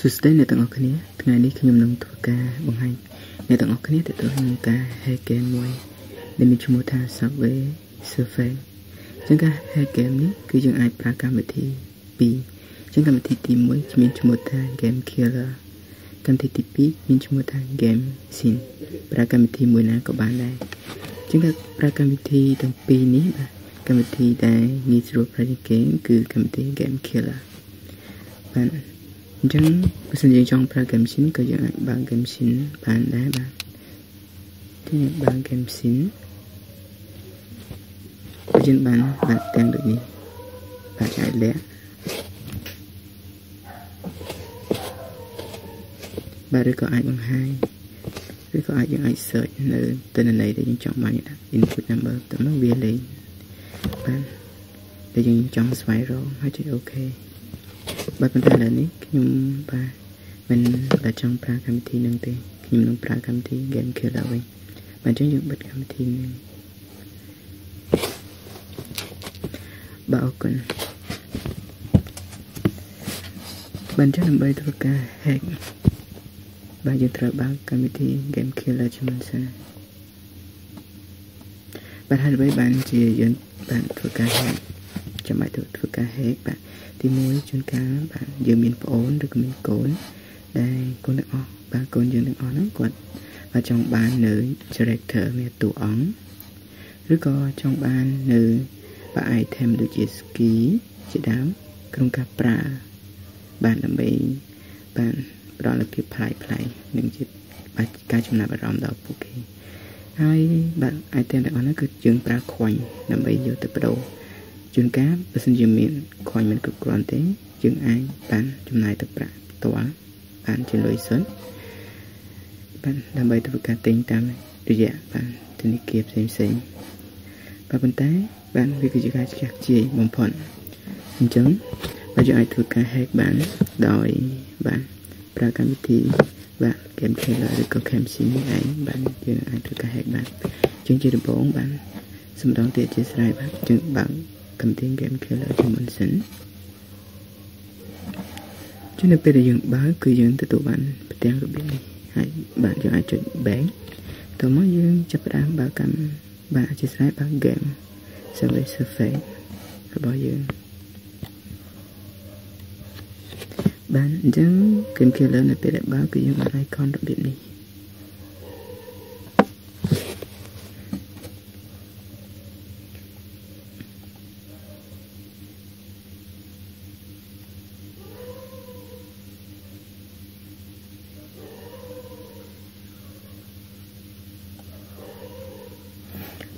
ស្ដីអ្នកទាំងអស់គ្នាថ្ងៃនេះខ្ញុំនឹងធ្វើការបង្ហាញអ្នកទាំងអស់គ្នាទៅនឹងការ hack game មួយដែលមានឈ្មោះថា Subway Surfer ចឹងការ hack game នេះគឺយើងអាចប្រើកម្មវិធី2ចឹងកម្មវិធីទី1មានឈ្មោះថា Game Killer កម្មវិធីទី2មានឈ្មោះថា Game Sin ប្រើកម្មវិធីមួយណាក៏បានដែរចឹងការប្រើកម្មវិធីទាំងពីរនេះបាទកម្មវិធីដែលងាយស្រួលប្រើជាងគេគឺកម្មវិធី Game Killer បាទអញ្ចឹងបើសិនយើងចង់ប្រើ Game Sin ក៏យើងអាចបើក Game Sin បានដែរបាទទីបើក Game Sin យើងបានទាំងដូចនេះបាទអាចលាក់បាទឬក៏អាចបង្ហាញឬក៏អាចយើងអាច search នៅទិន្នន័យដែលយើងចង់បានដាក់ input number ទៅនោះវាលេខបាទដែលយើងចង់ស្វែងរកហើយចុច OK បាទប៉ុន្តែឥឡូវនេះខ្ញុំបាទមិនដែលចង់ប្រើកម្មវិធីនឹងទេខ្ញុំនឹងប្រើកម្មវិធី Game Killer វិញបាទអញ្ចឹងយើងបិទកម្មវិធីនេះបាទអរគុណបាទអញ្ចឹងដើម្បីធ្វើការ hack បាទយើងត្រូវបើកកម្មវិធី Game Killer ជាមុនសិនបាទហើយដើម្បីបានជាយើងបានធ្វើការ hack ចាំបាច់ធ្វើការ hack បាទទី1ជួនកាលបាទយើងមានប្អូនឬក៏មានកូនដែលកូនទាំងអស់បាទកូនយើងទាំងអស់ហ្នឹងគាត់ចង់បាននៅ character មានតួអង្គឬក៏ចង់បាននៅបាទ item ដូចជា ski ជាដើមក្នុងការប្រើបាទដើម្បីបាទផ្ដល់នូវភាពប្លែកនិងជាបាទការចំណាប់អារម្មណ៍ដល់ពួកគេហើយបាទ item ទាំងអស់ហ្នឹងគឺយើងប្រើ coin ដើម្បីយកទៅបដូរជួនកាលបើសិនជាមាន coin មិនគ្រប់គ្រាន់ទេយើងអាចបានចំណាយទៅប្រាក់ផ្ទាល់បានជាលុយសុទ្ធបាទដើម្បីធ្វើការទិញតាមរយៈបាទធនាគារផ្សេងបាទប៉ុន្តែបាទវាគឺជាការខ្ជះខ្ជាយបំផុតអញ្ចឹងបាទយើងអាចធ្វើការ hack បានដោយបាទប្រើកម្មវិធីបាទ Game Killer ឬក៏ Game Sin នេះឯងបាទយើងអាចធ្វើការ hack បានជាងជាដំបូងបាទសម្ដងទៀតអធិស្ឋានបាទយើងបើកកម្មវិធី Game Killer ជាមុនសិនជានៅពេលដែលយើងបើកគឺយើងទទួលបានផ្ទាំងរបៀបនេះហើយបាទយើងអាចចុច back តោះមកយើងចាប់ផ្ដើមបើកកម្មបាទអធិស្ឋានបើក game Subway Surfer របស់យើងបាទអញ្ចឹង Game Killer នៅពេលដែលបើកគឺយើងបាន icon របៀបនេះ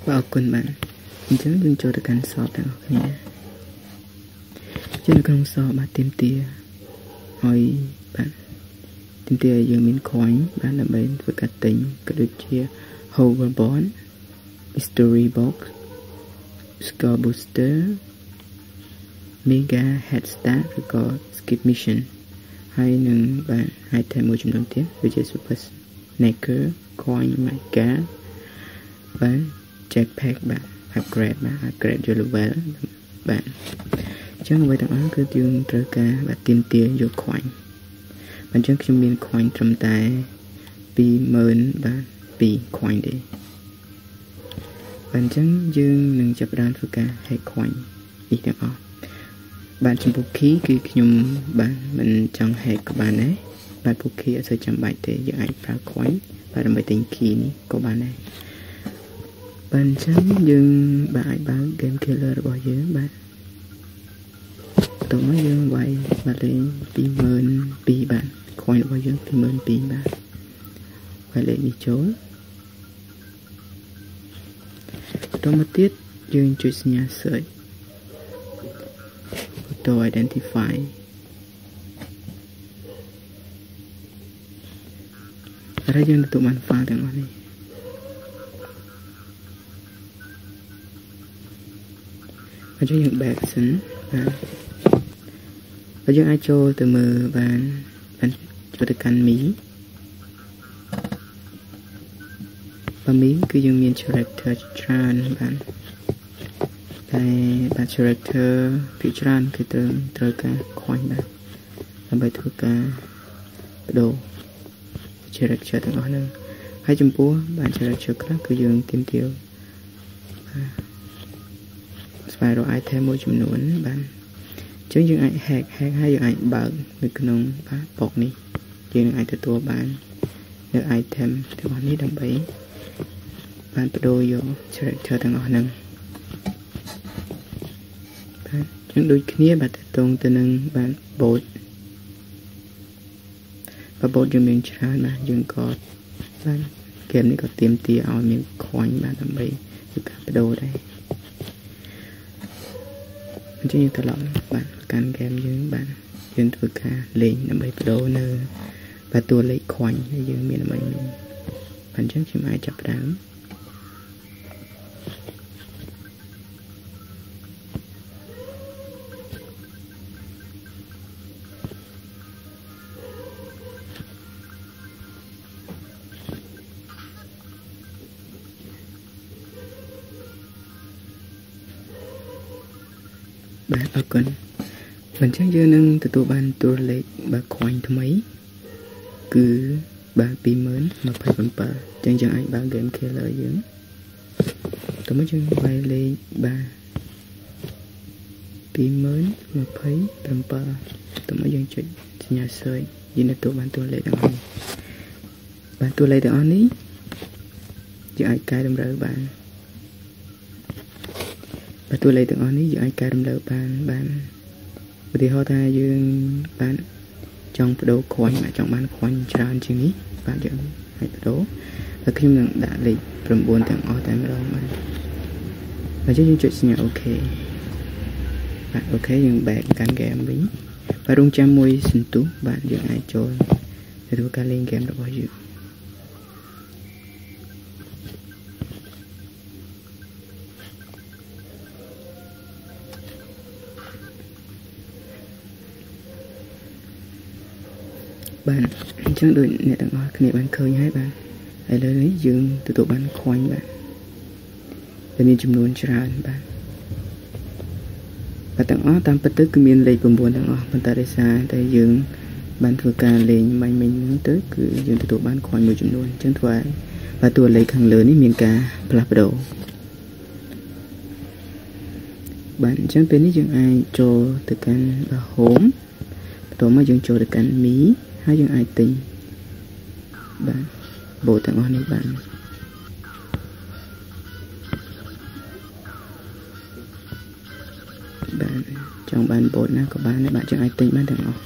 បាទអរគុណបាទអញ្ចឹងយើងចូលទៅកាន់សបទាំងអស់គ្នាជានៅក្នុងសបបាទទាមទារឲ្យបាទទាមទារឲ្យយើងមាន coin បាទដើម្បីធ្វើការទិញក៏ដូចជា hoverboard mystery box score booster mega head start ឬក៏ skip mission ហើយនឹងបាទ item មួយចំនួនទៀតដូចជា super snacker coin mega បាទ jackpack បាទ upgrade បាទ upgrade your level បាទអញ្ចឹងអ្វីទាំងអស់គឺយើងត្រូវការបាទទាមទារយក coin បាទអញ្ចឹងខ្ញុំមាន coin ត្រឹមតែ 20,000 បាទ2 coin ទេបាទអញ្ចឹងយើងនឹងចាប់ផ្ដើមធ្វើការ hack coin នេះទាំងអស់បាទចំពោះ key គឺខ្ញុំបាទមិនចង់ hack ក៏បានដែរបាទពួក key អត់សូវចាំបាច់ទេយើងអាចប្រើ coin បាទដើម្បីទិញ key នេះក៏បានដែរបាទអញ្ចឹងយើងបាទអាចបើក Game Killer របស់យើងបាទតោះមកយើងវាយបាទលេខ 22,000 បាទ coin របស់យើង 22,000 បាទវាយលេខនេះចូលតោះមកទៀតយើងចុចសញ្ញា search auto identify ហើយយើងទទួលបាន file ទាំងអស់នេះអញ្ចឹងយើង back សិនបាទយើងអាចចូលទៅមើលបានចូលទៅកាន់មីគឺយើងមាន character ច្រើនបាទតែបាទ character ភាគច្រើនគឺត្រូវការ coin បាទដើម្បីធ្វើការ đồ chơi được chơiទាំងអស់ហ្នឹងហើយចំពោះបានchơi được chơiខ្លះគឺយើងទាមទារស្វែងរក item មួយចំនួនបានអញ្ចឹងយើងអាច hack ហើយយើងអាចបើកនៅក្នុងបាទប៉ុកនេះយើងនឹងអាចទទួលបាននៅ item ទាំងអស់នេះដើម្បីបានបដូរយក character ទាំងអស់ហ្នឹងបាទអញ្ចឹងដូចគ្នាបាទតទៅនឹងបាន bot បើ bot យើងមានច្រើនណាស់យើងក៏បានเกมនេះក៏ទាមទារឲ្យមាន coin បាទដើម្បីធ្វើការបដូរដែរអញ្ចឹងយើងត្រឡប់បាទកាន់เกมយើងបាទយើងធ្វើការលេងដើម្បីបដូរនៅបាទតួលេខ coin ដែលយើងមានដើម្បីបាទអញ្ចឹងខ្ញុំអាចចាប់ផ្ដើមបាទអរគុណអញ្ចឹងយើងនឹងទទួលបានតួលេខបាទ coin ថ្មីគឺបាទ 2027 អញ្ចឹងយើងអាចបើក game killer យើងតើមកយើងវាយលេខបាទ 2027 តើមកយើងចុចសញ្ញា search យើងទទួលបានតួលេខទាំងអស់នេះបាទតួលេខទាំងអស់នេះយើងអាចកែតម្រូវបានបាទតួលេខទាំងអស់នេះយើងអាចកែតម្រូវបានឧទាហរណ៍ថាយើងបានចង់បដូរ coin បាទចង់បាន coin ច្រើនជាងនេះបាទយើងអាចបដូរហើយខ្ញុំនឹងដាក់លេខ 9 ទាំងអស់តែម្ដងបាទហើយយើងចុចសញ្ញា OK បាទ OK យើង back កាន់ game វិញបាទរងចាំមួយសន្ទុះបាទយើងអាចចូលទៅធ្វើការលេង game របស់យើងបាទអញ្ចឹងដូចអ្នកទាំងអស់គ្នាបានឃើញហើយបាទឥឡូវនេះយើងទទួលបាន coin បាទដែលមានចំនួនច្រើនបាទទាំងអស់តាមពិតទៅគឺមានលេខ 9 ទាំងអស់ប៉ុន្តែដោយសារតែយើងបានធ្វើការលេងមិញហ្នឹងទៅគឺយើងទទួលបាន coin មួយចំនួនអញ្ចឹងធ្វើឲ្យបាទតួលេខខាងលើនេះមានការផ្លាស់ប្ដូរបាទអញ្ចឹងពេលនេះយើងអាចចូលទៅកាន់បាទ home បន្ទាប់មកយើងចូលទៅកាន់ me ហើយយើងអាចទិញបាទបូតទាំងអស់នេះបានចង់បានបូតណាក៏បានដែរបាទយើងអាចទិញបានទាំងអស់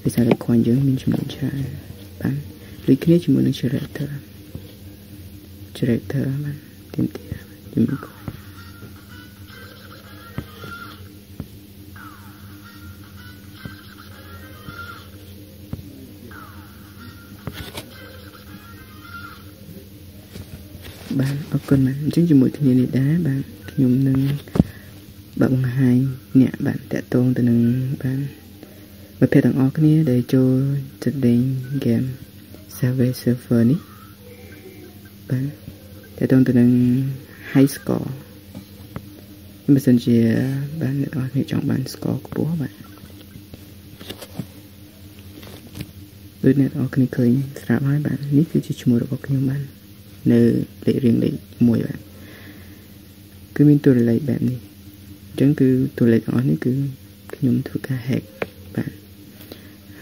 ដោយសារតែ coin យើងមានចំនួនច្រើនបាទដូចគ្នាជាមួយនឹង character បាទទាមទារជាមួយ coin បាទអរគុណបាទអញ្ចឹងជាមួយគ្នានេះដែរបាទខ្ញុំនឹងបាទបង្ហាញអ្នកបាទតាក់ទងទៅនឹងបាទមិត្តភ័ក្តិទាំងអស់គ្នាដែលចូលចិត្តលេង game server នេះបាទតាក់ទងទៅនឹង high score បើសិនជាបាទអ្នកទាំងអស់គ្នាចង់បាន score ខ្ពស់បាទដូចអ្នកទាំងអស់គ្នាឃើញស្រាប់ហើយបាទនេះគឺជាឈ្មោះរបស់ខ្ញុំបាទនៅលេខរៀងលេខ1បាទគឺមានតួលេខបែបនេះអញ្ចឹងគឺតួលេខទាំងអស់នេះគឺខ្ញុំធ្វើការ hack បាទ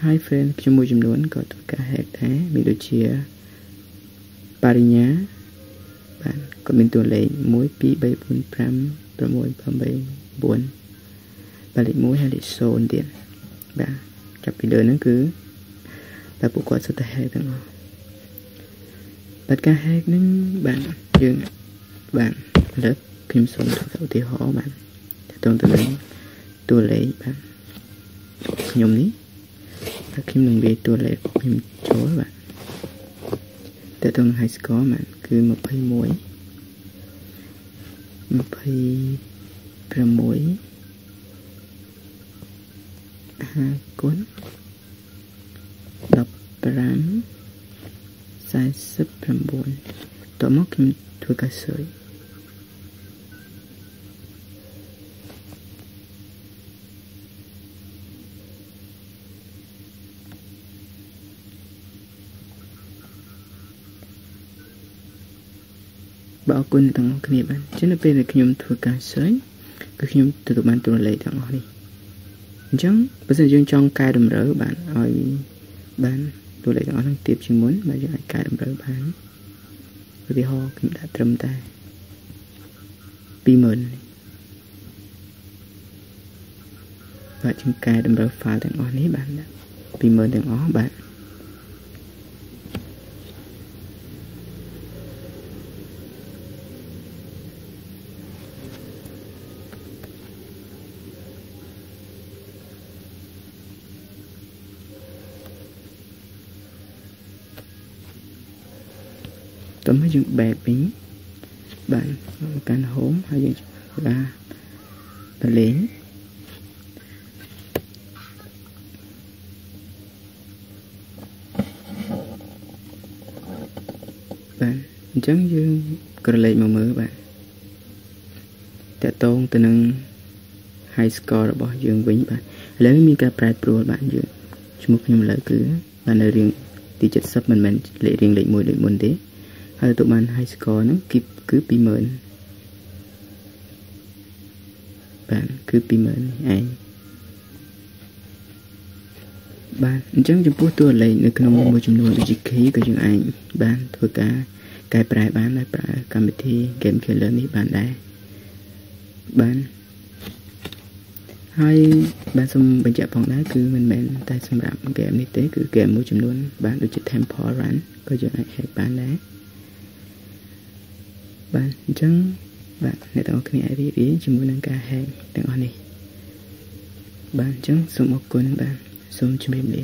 ហើយ friend ខ្ញុំមួយចំនួនក៏ធ្វើការ hack ដែរមានដូចជាបរិញ្ញាបាទក៏មានតួលេខ1 2 3 4 5 6 7 8 9បាទលេខ1ហើយលេខ0ទៀតបាទចាប់ពីលើហ្នឹងគឺតែពួកគាត់សុទ្ធតែ hack ទាំងអស់បាទការ hack ហ្នឹងបាទយើងបាទឥឡូវខ្ញុំសូមធ្វើឧទាហរណ៍បាទតើតើនឹងតួលេខបាទខ្ញុំនេះបាទខ្ញុំនឹងវាយតួលេខរបស់ខ្ញុំចូលបាទតើតើនឹង high score បាទគឺ21 26 5គុណ15 49តមកខ្ញុំធ្វើការ search អ bảo quân thằng kia bạn chứ nó bên là nhung thua cả sới cứ nhung từ tụi bạn tụi lấy thằng họ đi chẳng bây giờ dương trong cài đầm rỡ bạn hỏi bạn tụi lấy thằng họ đang tiếp chỉ muốn mà dương cài đầm rỡ bạn bởi vì họ cũng đã trầm ta pi mờn và chúng cài đầm rỡ phá thằng họ này bạn pi mờn thằng họ bạn tóm mấy những bè bính bạn can hốm hay những ra và lấy bạn chẳng như còn lấy mà mơ bạn tại tôn từ nâng high score bỏ dương vĩnh bạn lấy mình cả pride pro bạn dương chung một nhầm lợi cứ bạn ở riêng thì chất sắp mình lệ riêng lệ mùi đấy hay tụi mình high score nó kịp cứ pi mờn bạn cứ pi mờn ai bạn chẳng chụp bút tôi lấy được trong một chấm nuôi chỉ khí của những anh bạn thôi cả cái bài bán lại bài cầm thi game chơi lớn đi bạn đây bạn hay bạn xong bên chợ phòng đá cứ mình tay xong rạm game y tế cứ game một chấm luôn bạn được chụp thêm phò rắn có những anh hẹn bạn đấy bạn chẳng bạn để tao cái này đi chỉ muốn nâng ca hẹn đừng on đi bạn chẳng xong một quân bạn xong cho mình đi